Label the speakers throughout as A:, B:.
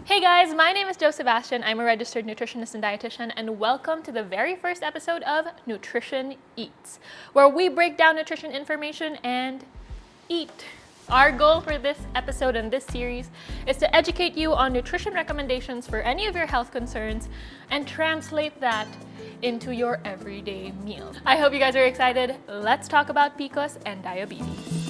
A: Hey guys, my name is Jo Sebastian. I'm a registered nutritionist and dietitian, and welcome to the very first episode of Nutrition Eats, where we break down nutrition information and eat. Our goal for this episode and this series is to educate you on nutrition recommendations for any of your health concerns and translate that into your everyday meal. I hope you guys are excited. Let's talk about PCOS and diabetes.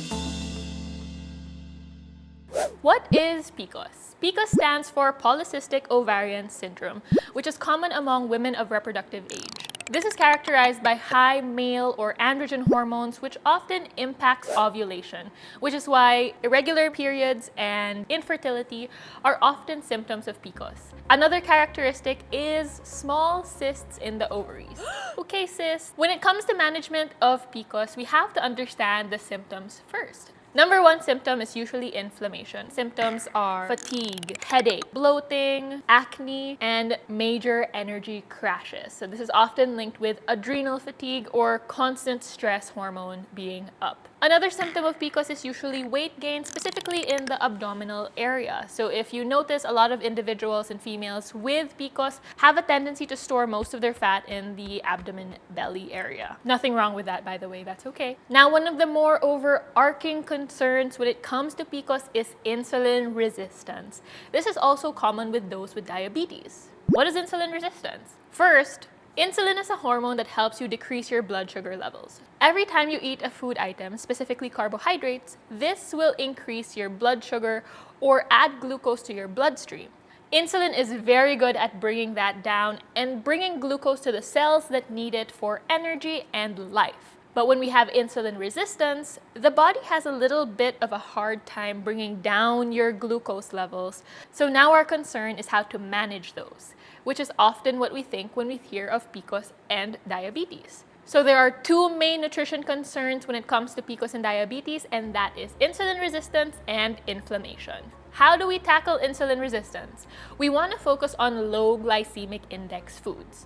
A: What is PCOS? PCOS stands for Polycystic Ovarian Syndrome, which is common among women of reproductive age. This is characterized by high male or androgen hormones, which often impacts ovulation, which is why irregular periods and infertility are often symptoms of PCOS. Another characteristic is small cysts in the ovaries. Okay, sis. When it comes to management of PCOS, we have to understand the symptoms first. Number one symptom is usually inflammation. Symptoms are fatigue, headache, bloating, acne, and major energy crashes. So this is often linked with adrenal fatigue or constant stress hormone being up. Another symptom of PCOS is usually weight gain, specifically in the abdominal area. So if you notice, a lot of individuals and females with PCOS have a tendency to store most of their fat in the abdomen belly area. Nothing wrong with that, by the way, that's okay. Now, one of the more overarching concerns when it comes to PCOS is insulin resistance. This is also common with those with diabetes. What is insulin resistance? First, insulin is a hormone that helps you decrease your blood sugar levels. Every time you eat a food item, specifically carbohydrates, this will increase your blood sugar or add glucose to your bloodstream. Insulin is very good at bringing that down and bringing glucose to the cells that need it for energy and life. But when we have insulin resistance, the body has a little bit of a hard time bringing down your glucose levels. So now our concern is how to manage those, which is often what we think when we hear of PCOS and diabetes. So there are two main nutrition concerns when it comes to PCOS and diabetes, and that is insulin resistance and inflammation. How do we tackle insulin resistance? We want to focus on low glycemic index foods.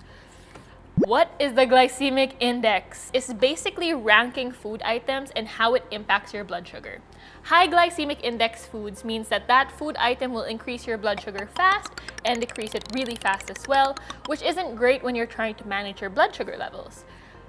A: What is the glycemic index? It's basically ranking food items and how it impacts your blood sugar. High glycemic index foods means that food item will increase your blood sugar fast and decrease it really fast as well, which isn't great when you're trying to manage your blood sugar levels.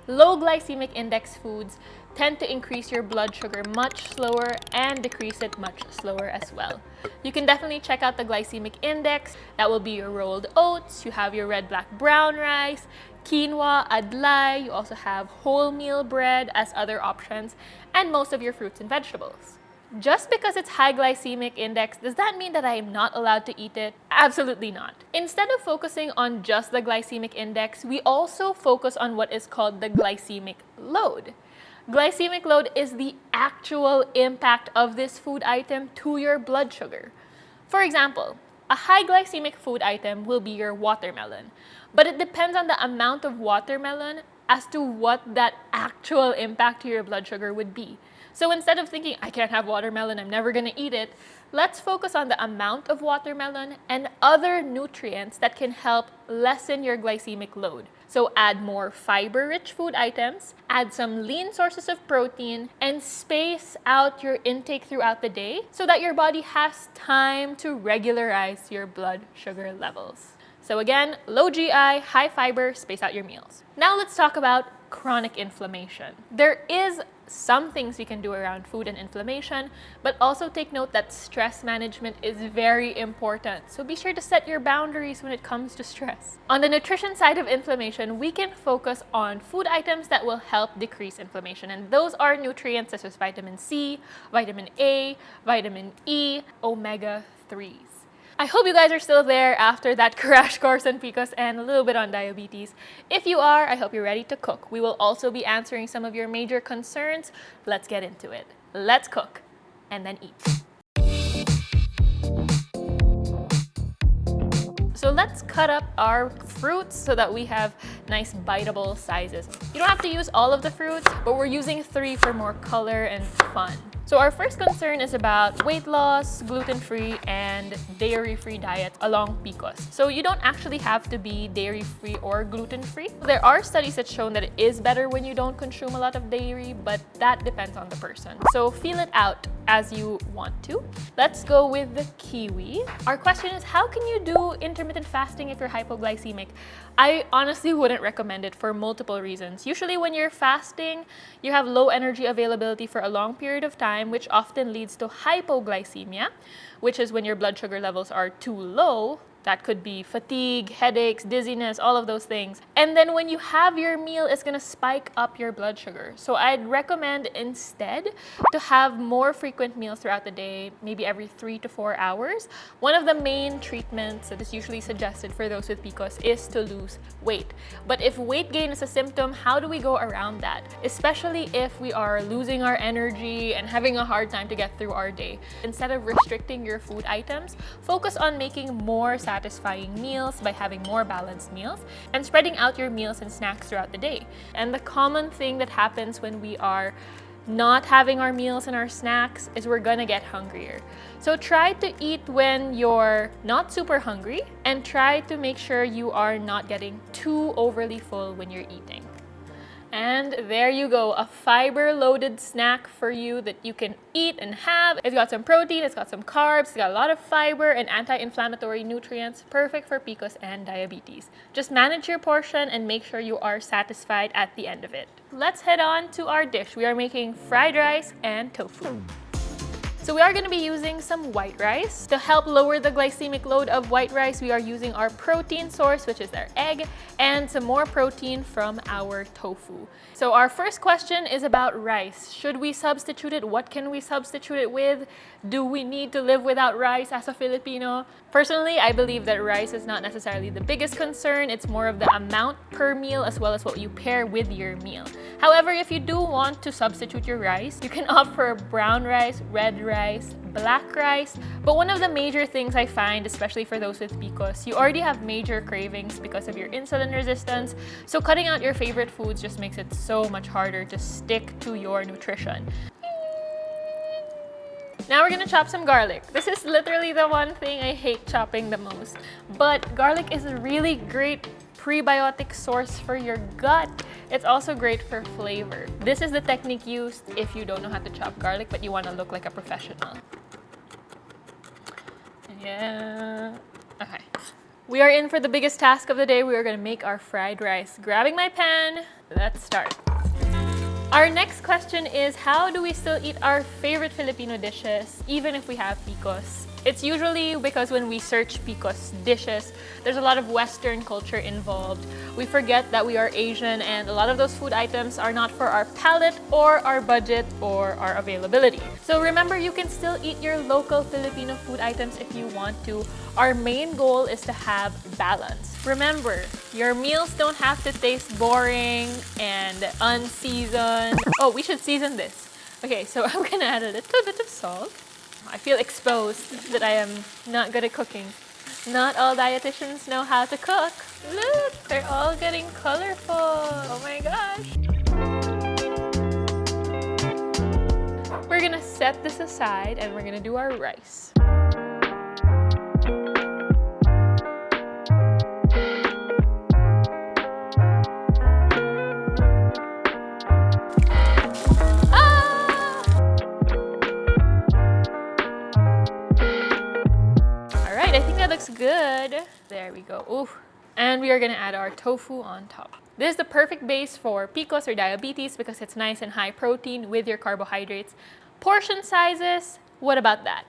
A: Low glycemic index foods tend to increase your blood sugar much slower and decrease it much slower as well. You can definitely check out the glycemic index. That will be your rolled oats, you have your red, black, brown rice, quinoa, adlai, you also have wholemeal bread as other options, and most of your fruits and vegetables. Just because it's high glycemic index, does that mean that I am not allowed to eat it? Absolutely not. Instead of focusing on just the glycemic index, we also focus on what is called the glycemic load. Glycemic load is the actual impact of this food item to your blood sugar. For example, a high glycemic food item will be your watermelon, but it depends on the amount of watermelon as to what that actual impact to your blood sugar would be. So instead of thinking, I can't have watermelon, I'm never gonna eat it, let's focus on the amount of watermelon and other nutrients that can help lessen your glycemic load. So add more fiber-rich food items, add some lean sources of protein, and space out your intake throughout the day so that your body has time to regularize your blood sugar levels. So again, low GI, high fiber, space out your meals. Now let's talk about chronic inflammation. There is some things we can do around food and inflammation, but also take note that stress management is very important. So be sure to set your boundaries when it comes to stress. On the nutrition side of inflammation, we can focus on food items that will help decrease inflammation. And those are nutrients such as vitamin C, vitamin A, vitamin E, omega-3s. I hope you guys are still there after that crash course on PCOS and a little bit on diabetes. If you are, I hope you're ready to cook. We will also be answering some of your major concerns. Let's get into it. Let's cook and then eat. So let's cut up our fruits so that we have nice biteable sizes. You don't have to use all of the fruits, but we're using 3 for more color and fun. So our first concern is about weight loss, gluten-free, and dairy-free diets along PCOS. So you don't actually have to be dairy-free or gluten-free. There are studies that show that it is better when you don't consume a lot of dairy, but that depends on the person. So feel it out. as you want to. Let's go with the kiwi. Our question is, how can you do intermittent fasting if you're hypoglycemic? I honestly wouldn't recommend it for multiple reasons. Usually when you're fasting, you have low energy availability for a long period of time, which often leads to hypoglycemia, which is when your blood sugar levels are too low. That could be fatigue, headaches, dizziness, all of those things. And then when you have your meal, it's gonna spike up your blood sugar. So I'd recommend instead to have more frequent meals throughout the day, maybe every 3 to 4 hours. One of the main treatments that is usually suggested for those with PCOS is to lose weight. But if weight gain is a symptom, how do we go around that? Especially if we are losing our energy and having a hard time to get through our day. Instead of restricting your food items, focus on making more satisfying meals by having more balanced meals and spreading out your meals and snacks throughout the day. And the common thing that happens when we are not having our meals and our snacks is we're gonna get hungrier. So try to eat when you're not super hungry and try to make sure you are not getting too overly full when you're eating. And there you go, a fiber-loaded snack for you that you can eat and have. It's got some protein, it's got some carbs, it's got a lot of fiber and anti-inflammatory nutrients, perfect for PCOS and diabetes. Just manage your portion and make sure you are satisfied at the end of it. Let's head on to our dish. We are making fried rice and tofu. So we are going to be using some white rice. To help lower the glycemic load of white rice, we are using our protein source, which is our egg, and some more protein from our tofu. So our first question is about rice. Should we substitute it? What can we substitute it with? Do we need to live without rice as a Filipino? Personally, I believe that rice is not necessarily the biggest concern. It's more of the amount per meal as well as what you pair with your meal. However, if you do want to substitute your rice, you can opt for brown rice, red rice, black rice. But one of the major things I find, especially for those with PCOS, you already have major cravings because of your insulin resistance. So cutting out your favorite foods just makes it so much harder to stick to your nutrition. Now we're gonna chop some garlic. This is literally the one thing I hate chopping the most. But garlic is a really great prebiotic source for your gut. It's also great for flavor. This is the technique used if you don't know how to chop garlic but you want to look like a professional. Yeah. Okay. We are in for the biggest task of the day. We are going to make our fried rice. Grabbing my pan, let's start. Our next question is, how do we still eat our favorite Filipino dishes even if we have PCOS? It's usually because when we search PCOS dishes, there's a lot of Western culture involved. We forget that we are Asian and a lot of those food items are not for our palate or our budget or our availability. So remember, you can still eat your local Filipino food items if you want to. Our main goal is to have balance. Remember, your meals don't have to taste boring and unseasoned. Oh, we should season this. Okay, so I'm gonna add a little bit of salt. I feel exposed that I am not good at cooking. Not all dietitians know how to cook. Look, they're all getting colorful. Oh my gosh. We're gonna set this aside and we're gonna do our rice. Good. There we go. Ooh. And we are gonna add our tofu on top. This is the perfect base for PCOS or diabetes because it's nice and high protein with your carbohydrates. Portion sizes, what about that?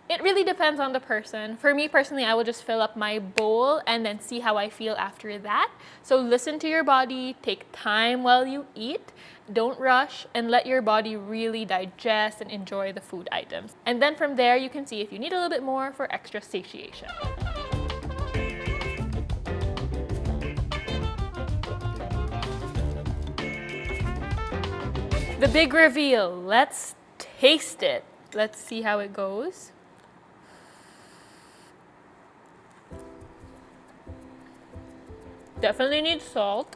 A: It really depends on the person. For me personally, I will just fill up my bowl and then see how I feel after that. So listen to your body, take time while you eat, don't rush, and let your body really digest and enjoy the food items. And then from there, you can see if you need a little bit more for extra satiation. The big reveal, let's taste it. Let's see how it goes. Definitely needs salt.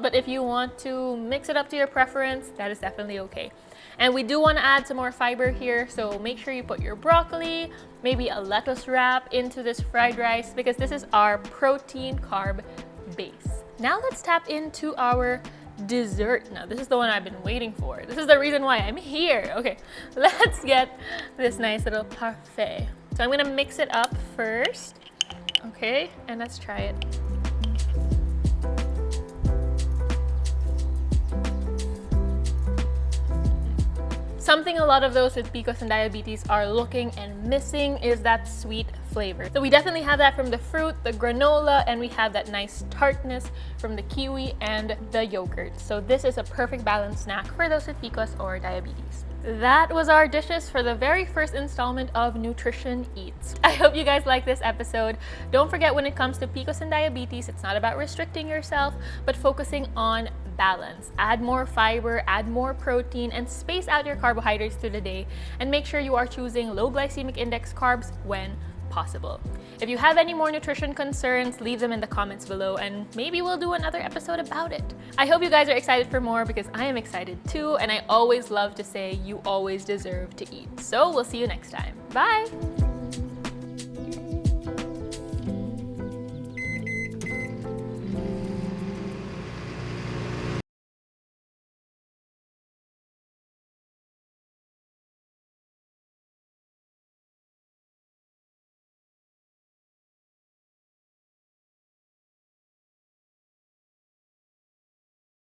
A: But if you want to mix it up to your preference, that is definitely okay. And we do want to add some more fiber here, so make sure you put your broccoli, maybe a lettuce wrap into this fried rice because this is our protein carb base. Now let's tap into our dessert. Now, this is the one I've been waiting for. This is the reason why I'm here. Okay, let's get this nice little parfait. So I'm gonna mix it up first. Okay, and let's try it. Something a lot of those with PCOS and diabetes are looking and missing is that sweet flavor. So we definitely have that from the fruit, the granola, and we have that nice tartness from the kiwi and the yogurt. So this is a perfect balanced snack for those with PCOS or diabetes. That was our dishes for the very first installment of Nutrition Eats. I hope you guys like this episode. Don't forget, when it comes to PCOS and diabetes, it's not about restricting yourself, but focusing on balance. Add more fiber, add more protein, and space out your carbohydrates through the day, and make sure you are choosing low glycemic index carbs when possible. If you have any more nutrition concerns, leave them in the comments below and maybe we'll do another episode about it. I hope you guys are excited for more because I am excited too, and I always love to say you always deserve to eat. So we'll see you next time. Bye!